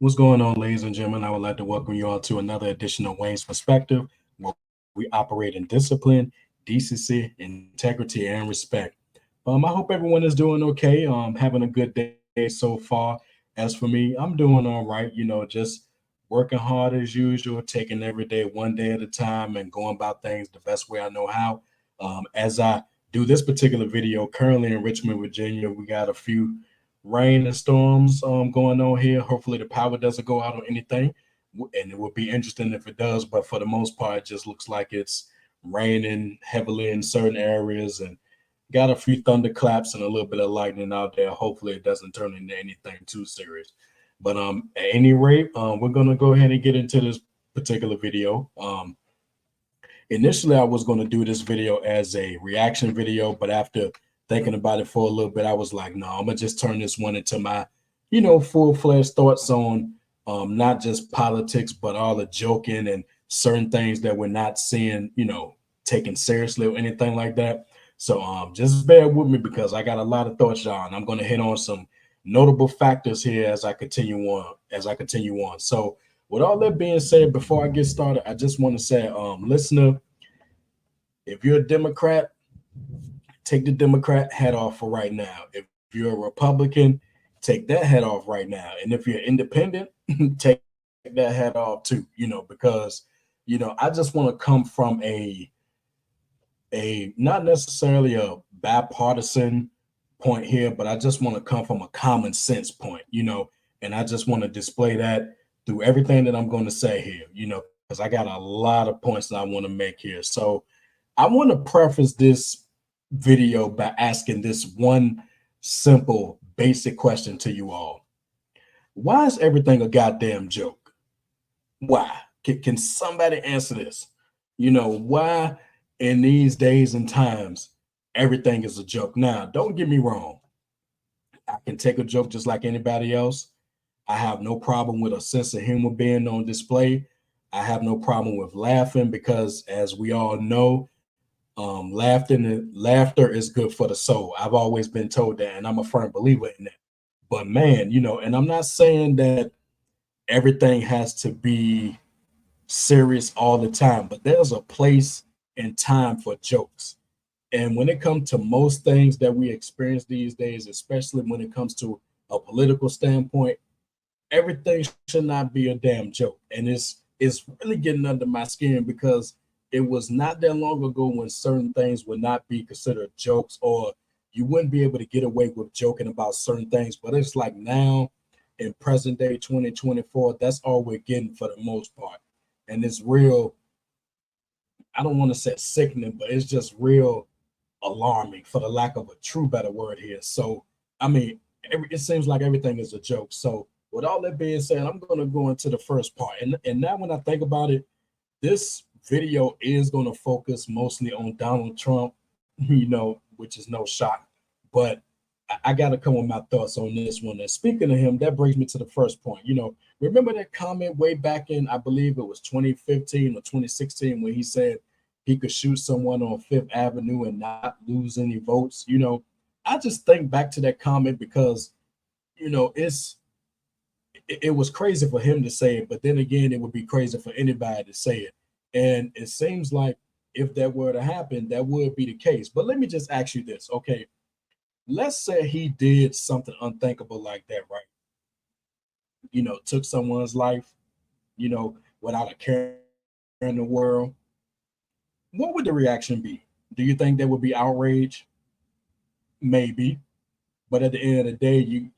What's going on, ladies and gentlemen? I would like to welcome you all to another edition of Wayne's Perspective, where we operate in discipline, decency, integrity, and respect. I hope everyone is doing okay. Having a good day so far. As for me, I'm doing all right. Just working hard as usual, taking every day one day at a time, and going about things the best way I know how. As I do this particular video, currently in Richmond, Virginia, we got a few rain and storms going on here. Hopefully the power doesn't go out on anything, and it would be interesting if it does. But for the most part, it just looks like it's raining heavily in certain areas, and got a few thunderclaps and a little bit of lightning out there. Hopefully it doesn't turn into anything too serious. But at any rate, we're gonna go ahead and get into this particular video. Initially I was going to do this video as a reaction video, but after thinking about it for a little bit, I was like, no, I'm gonna just turn this one into my, full-fledged thoughts on not just politics, but all the joking and certain things that we're not seeing, taken seriously or anything like that. So just bear with me because I got a lot of thoughts, y'all, and I'm gonna hit on some notable factors here as I continue on. So with all that being said, before I get started, I just want to say, listener, if you're a Democrat, take the Democrat hat off for right now. If you're a Republican, take that hat off right now. And if you're independent, take that hat off too, because I just want to come from a not necessarily a bipartisan point here, but I just want to come from a common sense point, and I just want to display that through everything that I'm going to say here, because I got a lot of points that I want to make here. So I want to preface this video by asking this one simple, basic question to you all. Why is everything a goddamn joke? Why? Can somebody answer this? Why in these days and times everything is a joke? Now, don't get me wrong. I can take a joke just like anybody else. I have no problem with a sense of humor being on display. I have no problem with laughing because, as we all know, laughter is good for the soul. I've always been told that, and I'm a firm believer in that. But man, and I'm not saying that everything has to be serious all the time, but there's a place and time for jokes. And when it comes to most things that we experience these days, especially when it comes to a political standpoint, everything should not be a damn joke. And it's really getting under my skin because it was not that long ago when certain things would not be considered jokes, or you wouldn't be able to get away with joking about certain things. But it's like now in present day 2024, that's all we're getting for the most part. And it's real, I don't want to say sickening, but it's just real alarming for the lack of a true better word here. So I mean, it seems like everything is a joke. So with all that being said, I'm going to go into the first part. And now when I think about it, this video is going to focus mostly on Donald Trump, which is no shock. But I got to come with my thoughts on this one. And speaking of him, that brings me to the first point. Remember that comment way back in, I believe it was 2015 or 2016, when he said he could shoot someone on Fifth Avenue and not lose any votes? I just think back to that comment because, it was crazy for him to say it, but then again, it would be crazy for anybody to say it. And it seems like if that were to happen, that would be the case. But let me just ask you this. Okay, let's say he did something unthinkable like that, right? Took someone's life, without a care in the world. What would the reaction be? Do you think there would be outrage? Maybe. But at the end of the day, you're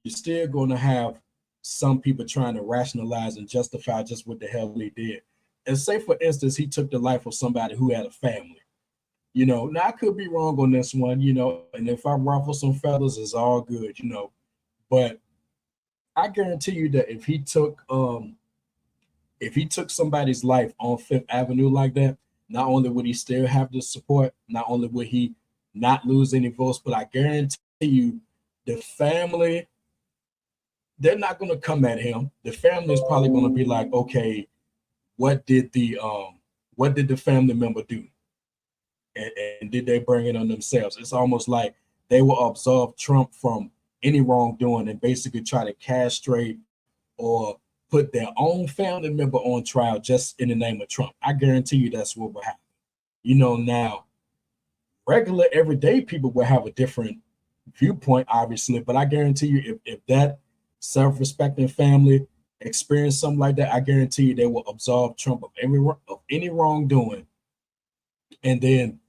still going to have some people trying to rationalize and justify just what the hell he did. And say, for instance, he took the life of somebody who had a family. Now I could be wrong on this one, and if I ruffle some feathers, it's all good. But I guarantee you that if he took somebody's life on Fifth Avenue like that, not only would he still have the support, not only would he not lose any votes, but I guarantee you the family, they're not going to come at him. The family is probably going to be like, okay, what did the family member do? And did they bring it on themselves? It's almost like they will absolve Trump from any wrongdoing and basically try to castrate or put their own family member on trial just in the name of Trump. I guarantee you that's what will happen. Now regular everyday people will have a different viewpoint, obviously, but I guarantee you if that self-respecting family experience something like that, I guarantee you they will absolve Trump of any wrongdoing, and then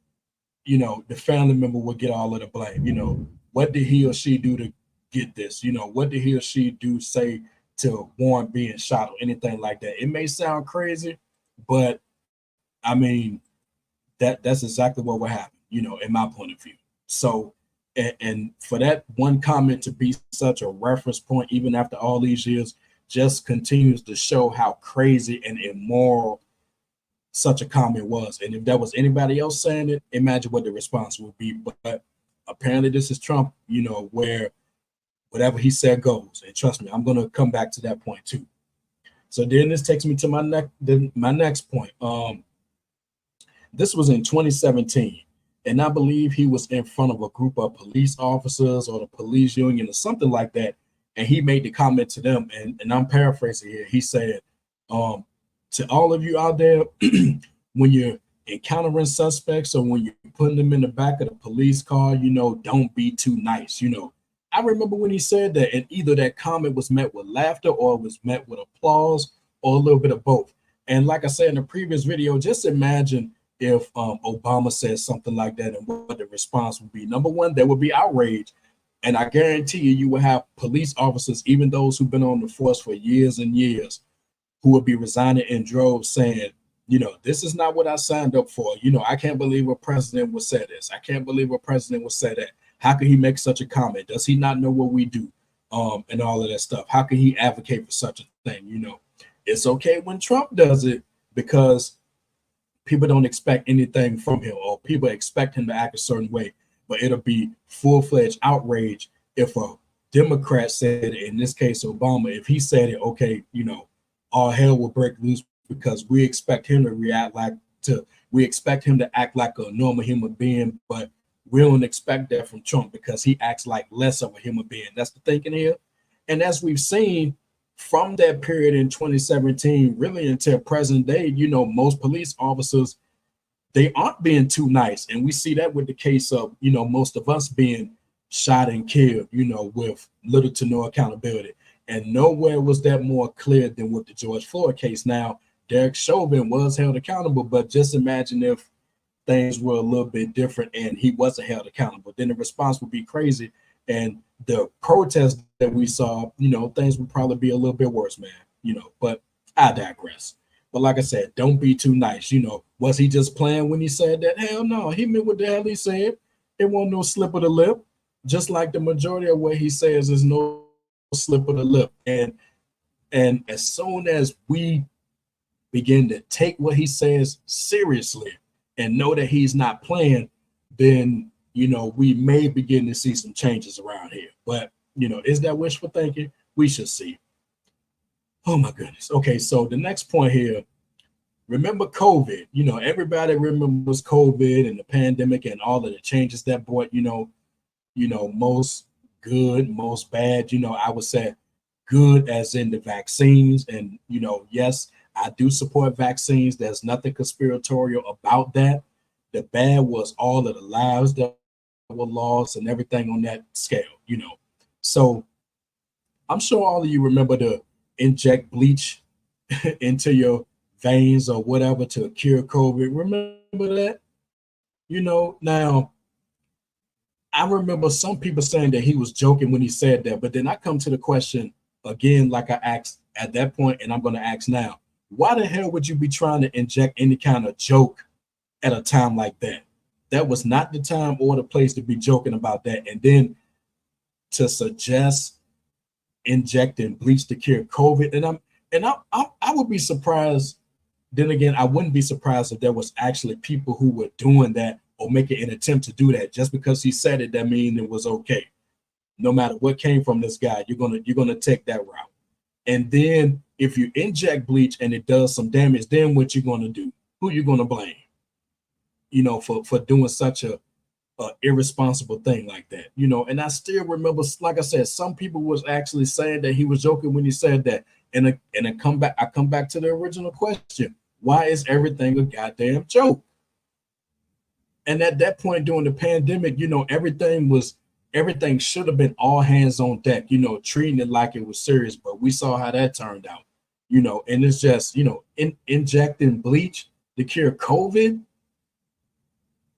the family member will get all of the blame. What did he or she do to get this? What did he or she do say to warrant being shot or anything like that? It may sound crazy, but I mean that's exactly what will happen, in my point of view. So, and for that one comment to be such a reference point, even after all these years, just continues to show how crazy and immoral such a comment was. And if that was anybody else saying it, imagine what the response would be. But apparently, this is Trump, where whatever he said goes. And trust me, I'm going to come back to that point too. So then this takes me to my next point. This was in 2017, and I believe he was in front of a group of police officers or the police union or something like that, and he made the comment to them, and I'm paraphrasing here. He said, to all of you out there, when you're encountering suspects or when you're putting them in the back of the police car, don't be too nice. I remember when he said that, and either that comment was met with laughter or it was met with applause or a little bit of both. And like I said in the previous video, just imagine if Obama said something like that and what the response would be. Number one, there would be outrage. And I guarantee you will have police officers, even those who've been on the force for years and years, who would be resigning in droves saying, this is not what I signed up for. I can't believe a president would say this. I can't believe a president would say that. How could he make such a comment? Does he not know what we do? And all of that stuff. How can he advocate for such a thing? It's okay when Trump does it because people don't expect anything from him, or people expect him to act a certain way, but it'll be full-fledged outrage if a Democrat said it, in this case Obama, if he said it, okay, all hell will break loose because we expect him to we expect him to act like a normal human being, but we don't expect that from Trump because he acts like less of a human being. That's the thinking here. And as we've seen from that period in 2017, really until present day, most police officers, they aren't being too nice. And we see that with the case of, most of us being shot and killed, with little to no accountability. And nowhere was that more clear than with the George Floyd case. Now, Derek Chauvin was held accountable, but just imagine if things were a little bit different and he wasn't held accountable. Then the response would be crazy. And the protests that we saw, things would probably be a little bit worse, man, but I digress. But like I said, don't be too nice. Was he just playing when he said that? Hell no, he meant what the hell he said. It wasn't no slip of the lip, just like the majority of what he says is no slip of the lip. And as soon as we begin to take what he says seriously and know that he's not playing, then we may begin to see some changes around here. But is that wishful thinking? We should see. Oh my goodness. Okay, so the next point here, remember COVID. Everybody remembers COVID and the pandemic and all of the changes that brought, most good, most bad. I would say good as in the vaccines. And yes, I do support vaccines. There's nothing conspiratorial about that. The bad was all of the lives that were lost and everything on that scale, So I'm sure all of you remember to inject bleach into your veins or whatever to cure COVID. Remember that? Now I remember some people saying that he was joking when he said that, but then I come to the question again, like I asked at that point, and I'm going to ask now. Why the hell would you be trying to inject any kind of joke at a time like that? That was not the time or the place to be joking about that. And then to suggest injecting bleach to cure COVID, and I would be surprised. Then again, I wouldn't be surprised if there was actually people who were doing that or making an attempt to do that. Just because he said it, that means it was okay. No matter what came from this guy, you're gonna take that route. And then if you inject bleach and it does some damage, then what you gonna do? Who you gonna blame? For doing such a irresponsible thing like that, you know. And I still remember, like I said, some people was actually saying that he was joking when he said that. I come back to the original question: why is everything a goddamn joke? And at that point during the pandemic, you know, everything should have been all hands on deck, you know, treating it like it was serious. But we saw how that turned out, you know. And it's just, you know, injecting bleach to cure COVID,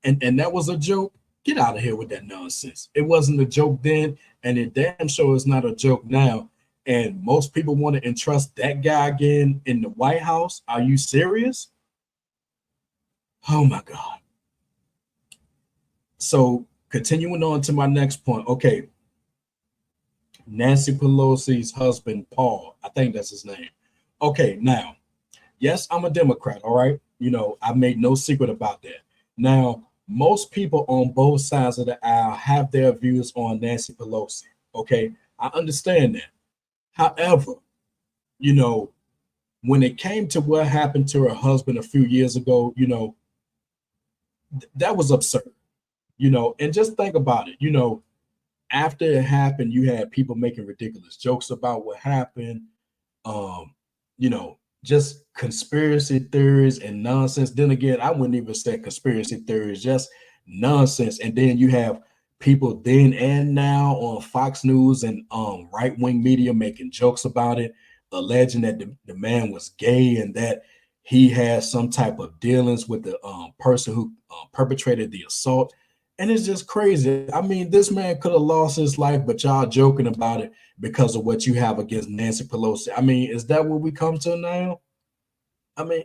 and that was a joke. Get out of here with that nonsense. It wasn't a joke then, and it damn sure is not a joke now. And most people want to entrust that guy again in the White House. Are you serious? Oh my God. So continuing on to my next point. Okay, Nancy Pelosi's husband, Paul. I think that's his name. Okay, now, yes, I'm a Democrat, all right? You know, I made no secret about that. Now, most people on both sides of the aisle have their views on Nancy Pelosi. Okay, I understand that. However, you know, when it came to what happened to her husband a few years ago, you know, that was absurd, you know. And just think about it, you know, after it happened, you had people making ridiculous jokes about what happened. Um, you know, just conspiracy theories and nonsense. Then again, I wouldn't even say conspiracy theories, just nonsense. And then you have people then and now on Fox News and right-wing media making jokes about it, alleging that the man was gay and that he had some type of dealings with the person who perpetrated the assault. And it's just crazy. I mean, this man could have lost his life, but y'all joking about it because of what you have against Nancy Pelosi. I mean, is that what we come to now? I mean,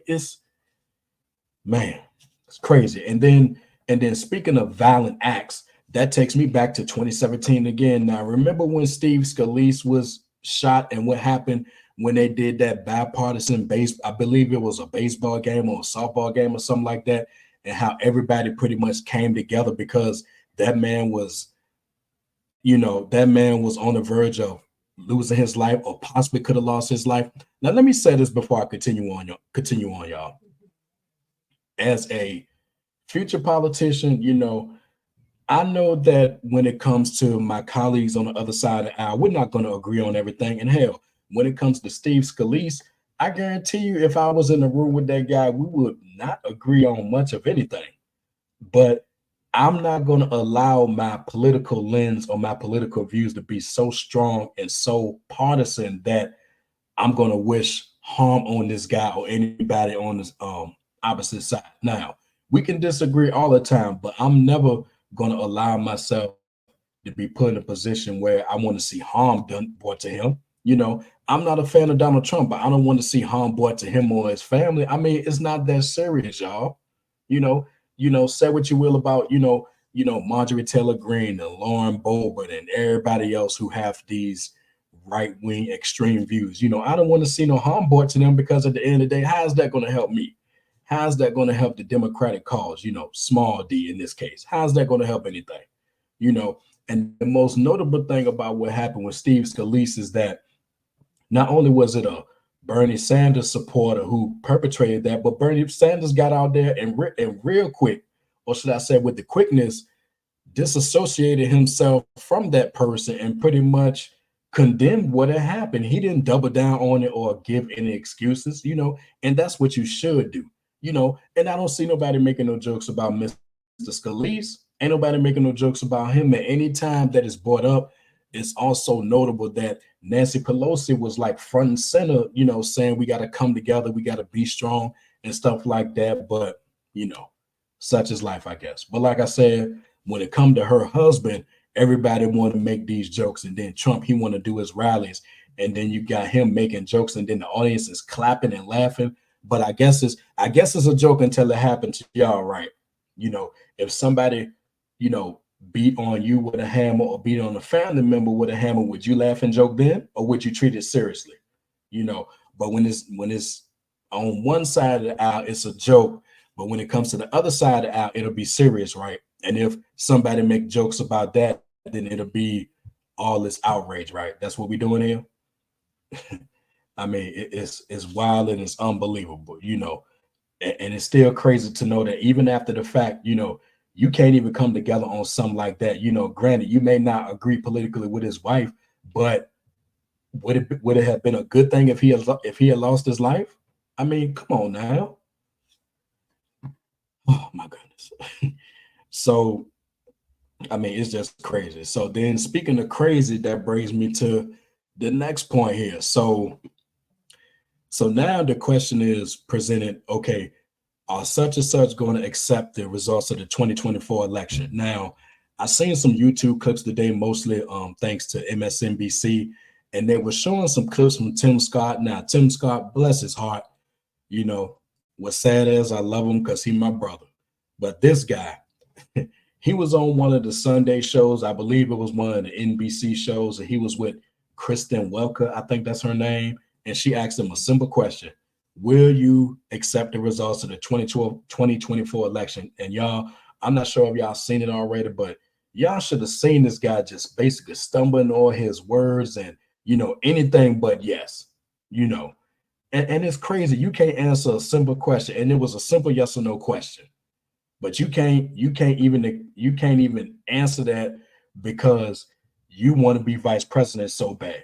man, it's crazy. And then speaking of violent acts, that takes me back to 2017 again. Now, remember when Steve Scalise was shot and what happened when they did that bipartisan base? I believe it was a baseball game or a softball game or something like that, and how everybody pretty much came together because that man was, you know, that man was on the verge of losing his life or possibly could have lost his life. Now, let me say this before I continue on, y'all. As a future politician, you know, I know that when it comes to my colleagues on the other side of the aisle, we're not going to agree on everything. And hell, when it comes to Steve Scalise, I guarantee you, if I was in the room with that guy, we would not agree on much of anything. But I'm not going to allow my political lens or my political views to be so strong and so partisan that I'm going to wish harm on this guy or anybody on this opposite side. Now, we can disagree all the time, but I'm never going to allow myself to be put in a position where I want to see harm done brought to him. You know, I'm not a fan of Donald Trump, but I don't want to see harm brought to him or his family. I mean, it's not that serious, y'all. You know, say what you will about, Marjorie Taylor Greene and Lauren Boebert and everybody else who have these right wing extreme views. You know, I don't want to see no harm brought to them because at the end of the day, how is that going to help me? How's that going to help the Democratic cause? You know, small d in this case. How's that going to help anything? You know, and the most notable thing about what happened with Steve Scalise is that not only was it a Bernie Sanders supporter who perpetrated that, but Bernie Sanders got out there and real quick, or should I say, with the quickness, disassociated himself from that person and pretty much condemned what had happened. He didn't double down on it or give any excuses, you know, and that's what you should do, you know. And I don't see nobody making no jokes about Mr. Scalise. Ain't nobody making no jokes about him. At any time that is brought up, it's also notable that Nancy Pelosi was like front and center, you know, saying we got to come together, we got to be strong and stuff like that. But, you know, such is life, I guess. But like I said, when it come to her husband, everybody want to make these jokes, and then Trump, he want to do his rallies, and then you got him making jokes, and then the audience is clapping and laughing. But I guess it's a joke until it happened to y'all, right? You know, if somebody, you know, beat on you with a hammer or beat on a family member with a hammer, would you laugh and joke then, or would you treat it seriously? You know, but when it's on one side of the aisle, it's a joke. But when it comes to the other side of the aisle, it'll be serious, right? And if somebody make jokes about that, then it'll be all this outrage, right? That's what we're doing here. I mean, it's wild and it's unbelievable, you know. And it's still crazy to know that even after the fact, you know, you can't even come together on something like that. You know, granted, you may not agree politically with his wife, but would it have been a good thing if he had lost his life? I mean, come on now. Oh my goodness. So I mean, it's just crazy. So then, speaking of crazy, that brings me to the next point here. So now the question is presented, okay, are such and such going to accept the results of the 2024 election? Now, I seen some YouTube clips today, mostly thanks to MSNBC, and they were showing some clips from Tim Scott. Now, Tim Scott, bless his heart, you know, what's sad is I love him because he's my brother. But this guy, he was on one of the Sunday shows. I believe it was one of the NBC shows, and he was with Kristen Welker. I think that's her name. And she asked him a simple question: will you accept the results of the 2024 election? And y'all, I'm not sure if y'all seen it already, but y'all should have seen this guy just basically stumbling on his words and, anything but yes, you know. And it's crazy. You can't answer a simple question. And it was a simple yes or no question, but you can't even answer that because you want to be vice president so bad.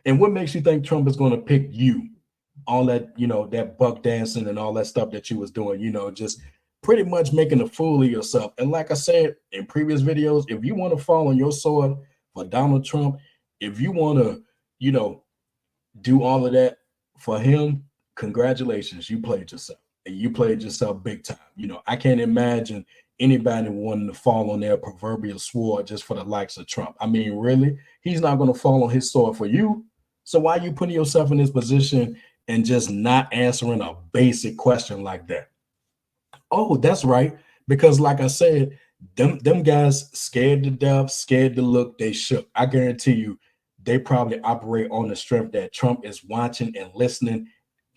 And what makes you think Trump is going to pick you? All that, that buck dancing and all that stuff that you was doing, just pretty much making a fool of yourself. And like I said in previous videos, if you want to fall on your sword for Donald Trump, if you want to, do all of that for him, congratulations, you played yourself. And you played yourself big time. I can't imagine anybody wanting to fall on their proverbial sword just for the likes of Trump. I mean, really, he's not going to fall on his sword for you. So why are you putting yourself in this position and just not answering a basic question like that? Oh, that's right. Because like I said, them guys scared to death, scared to look, they shook. I guarantee you, they probably operate on the strength that Trump is watching and listening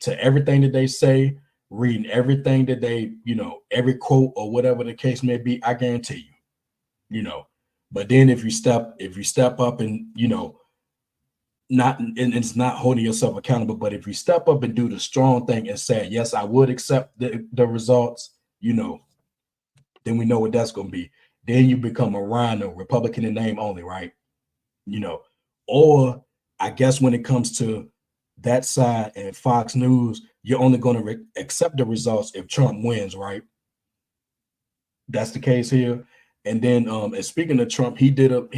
to everything that they say, reading everything that they, every quote or whatever the case may be. I guarantee you, But then if you step up and not and it's not holding yourself accountable, but if you step up and do the strong thing and say, yes, I would accept the results, then we know what that's going to be. Then you become a rhino, Republican in name only, right? you know or I guess when it comes to that side and Fox News, you're only going to accept the results if Trump wins, right? That's the case here. And then and speaking of Trump, he did an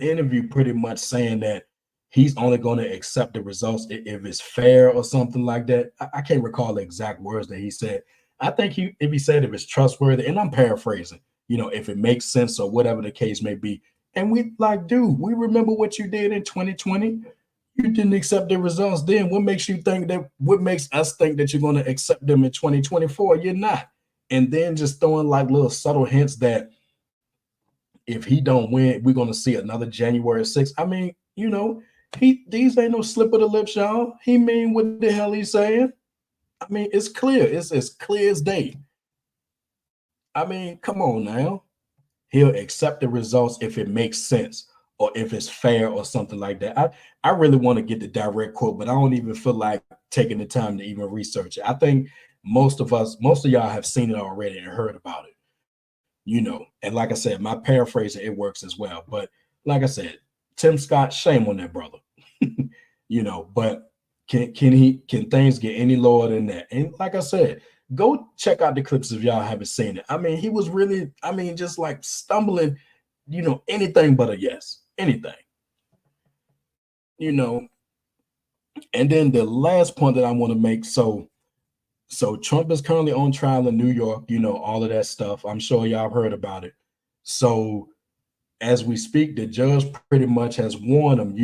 interview pretty much saying that he's only going to accept the results if it's fair or something like that. I can't recall the exact words that he said. I think if he said if it's trustworthy, and I'm paraphrasing, if it makes sense or whatever the case may be. And we like, dude, we remember what you did in 2020. You didn't accept the results then. What makes us think that you're going to accept them in 2024? You're not. And then just throwing like little subtle hints that if he don't win, we're gonna see another January 6th. I mean, these ain't no slip of the lips, y'all. He mean what the hell he's saying. I mean, it's clear. It's as clear as day. I mean, come on now. He'll accept the results if it makes sense or if it's fair or something like that. I really want to get the direct quote, but I don't even feel like taking the time to even research it. I think most of y'all have seen it already and heard about it. And like I said, my paraphrasing, it works as well. But like I said, Tim Scott, shame on that brother. But can things get any lower than that? And like I said, go check out the clips if y'all haven't seen it. I mean, he was really, just like stumbling, anything but a yes, anything, you know. And then the last point that I want to make, so Trump is currently on trial in New York, all of that stuff. I'm sure y'all have heard about it. So as we speak, the judge pretty much has warned him,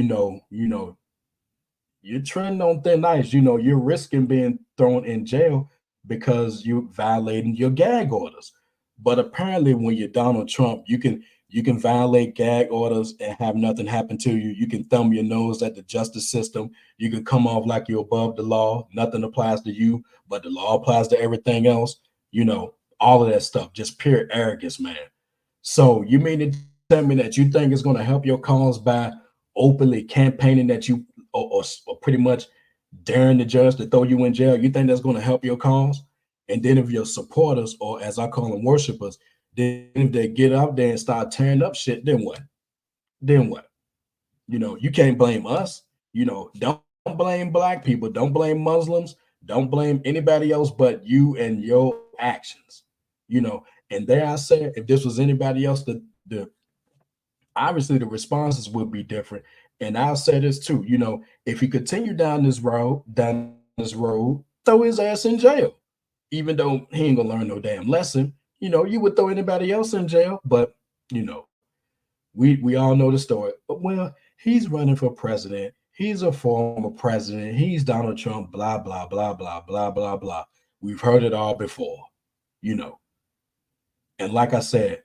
you're treading on thin ice. You're risking being thrown in jail because you're violating your gag orders. But apparently, when you're Donald Trump, you can violate gag orders and have nothing happen to you. You can thumb your nose at the justice system. You can come off like you're above the law. Nothing applies to you, but the law applies to everything else. All of that stuff, just pure arrogance, man. So you mean to tell me that you think it's going to help your cause by openly campaigning that you or pretty much daring the judge to throw you in jail? You think that's going to help your cause? And then if your supporters, or as I call them, worshipers, Then if they get out there and start tearing up shit, then what? Then what? You can't blame us. Don't blame black people. Don't blame Muslims. Don't blame anybody else but you and your actions. And there I said, if this was anybody else, the obviously the responses would be different. And I'll say this too, if he continue down this road, throw his ass in jail. Even though he ain't gonna learn no damn lesson. You would throw anybody else in jail, but you know, we all know the story. But well, he's running for president. He's a former president. He's Donald Trump. Blah blah blah blah blah blah blah. We've heard it all before, you know. And like I said,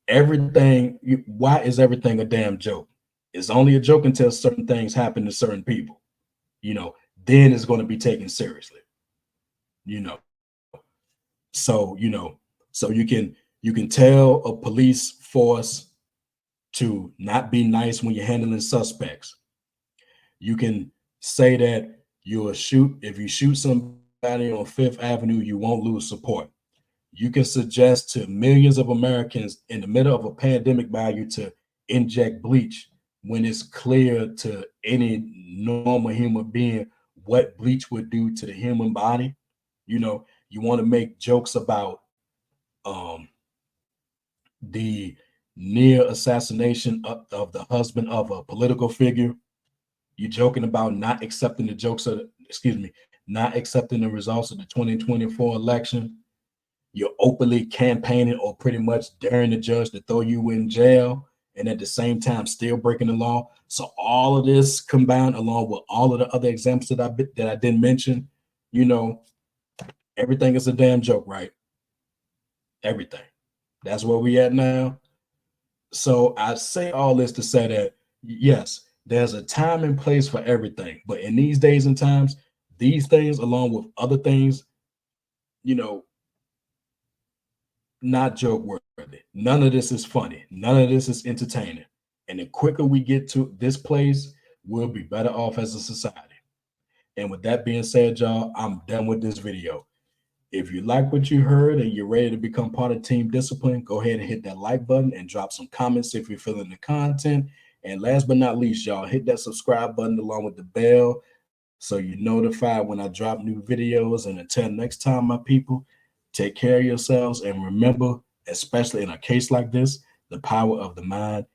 everything. Why is everything a damn joke? It's only a joke until certain things happen to certain people. You know, then it's going to be taken seriously. You know, so so you can tell a police force to not be nice when you're handling suspects. You can say that you'll shoot if you shoot somebody on Fifth Avenue, you won't lose support. You can suggest to millions of Americans in the middle of a pandemic by you to inject bleach when it's clear to any normal human being what bleach would do to the human body. You want to make jokes about um, the near assassination of the husband of a political figure. You're joking about not accepting the jokes of, excuse me, not accepting the results of the 2024 election. You're openly campaigning or pretty much daring the judge to throw you in jail and at the same time still breaking the law. So all of this combined along with all of the other examples that I didn't mention, you know, everything is a damn joke, right? Everything. That's where we at now. So I say all this to say that yes, there's a time and place for everything, but in these days and times, these things along with other things, you know, not joke worthy. None of this is funny. None of this is entertaining. And the quicker we get to this place, we'll be better off as a society. And with that being said, y'all, I'm done with this video. If you like what you heard and you're ready to become part of Team Discipline, go ahead and hit that like button and drop some comments if you're feeling the content. And last but not least, y'all, hit that subscribe button along with the bell so you're notified when I drop new videos. And until next time, my people, take care of yourselves and remember, especially in a case like this, the power of the mind